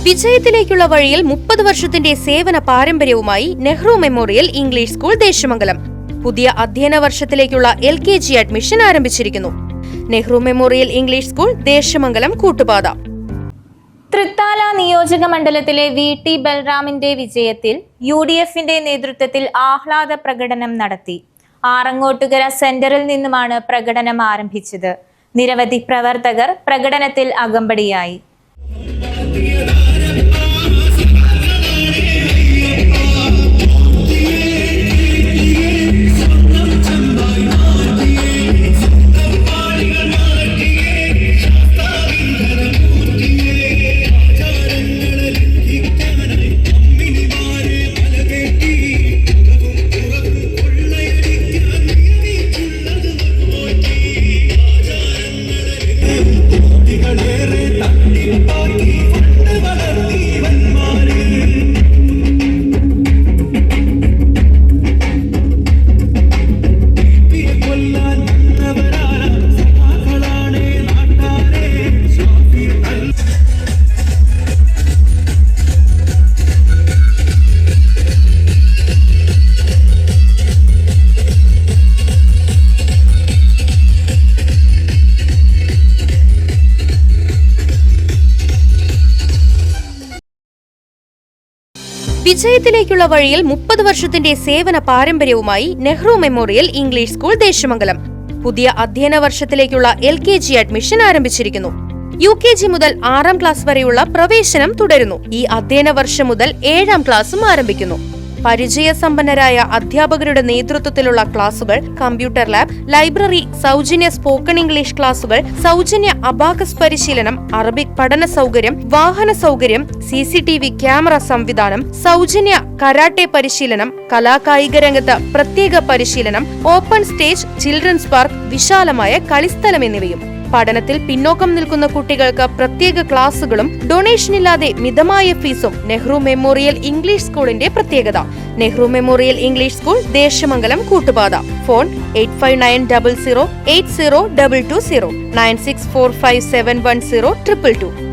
വിജയത്തിലേക്കുള്ള വഴിയിൽ 30 വർഷത്തിന്റെ സേവന പാരമ്പര്യവുമായി Nehru memorial English school Desamangalam പുതിയ അധ്യയന വർഷത്തിലേക്കുള്ള LKG അഡ്മിഷൻ ആരംഭിച്ചിരിക്കുന്നു. Nehru memorial English school Desamangalam Koottupatha. Thrithala നിയോജക മണ്ഡലത്തിലെ VT ബൽറാമിന്റെ വിജയത്തിൽ UDFന്റെ നേതൃത്വത്തിൽ ആഹ്ലാദ പ്രകടനം നടത്തി. ആറങ്ങോട്ടുകര സെന്ററിൽ നിന്നുമാണ് പ്രകടനം ആരംഭിച്ചത്. നിരവധി പ്രവർത്തകർ പ്രകടനത്തിൽ അകമ്പടിയായി. വിജയത്തിലേക്കുള്ള വഴിയിൽ 30 വർഷത്തിന്റെ സേവന പാരമ്പര്യവുമായി Nehru memorial English school Desamangalam പുതിയ അധ്യയന വർഷത്തിലേക്കുള്ള LKG അഡ്മിഷൻ ആരംഭിച്ചിരിക്കുന്നു. UKG മുതൽ 6ാം ക്ലാസ് വരെയുള്ള പ്രവേശനം തുടരുന്നു. ഈ അധ്യയന വർഷം മുതൽ 7ാം ക്ലാസും ആരംഭിക്കുന്നു. പരിചയസമ്പന്നരായ അധ്യാപകരുടെ നേതൃത്വത്തിലുള്ള ക്ലാസുകൾ, കമ്പ്യൂട്ടർ ലാബ്, ലൈബ്രറി, സൗജന്യ സ്പോക്കൺ ഇംഗ്ലീഷ് ക്ലാസുകൾ, സൗജന്യ അബാക്കസ് പരിശീലനം, അറബിക് പഠന സൗകര്യം, വാഹന സൗകര്യം, CCTV ക്യാമറ സംവിധാനം, സൗജന്യ കരാട്ടെ പരിശീലനം, കലാകായിക രംഗത്ത് പ്രത്യേക പരിശീലനം, ഓപ്പൺ സ്റ്റേജ്, ചിൽഡ്രൻസ് പാർക്ക്, വിശാലമായ കളിസ്ഥലം എന്നിവയും. പഠനത്തിൽ പിന്നോക്കം നിൽക്കുന്ന കുട്ടികൾക്ക് പ്രത്യേക ക്ലാസുകളും ഡൊണേഷനില്ലാതെ മിതമായ ഫീസും നെഹ്റു മെമ്മോറിയൽ ഇംഗ്ലീഷ് സ്കൂളിന്റെ പ്രത്യേകത. Nehru memorial English school Desamangalam Koottupatha. Phone 8590080220 9645710222.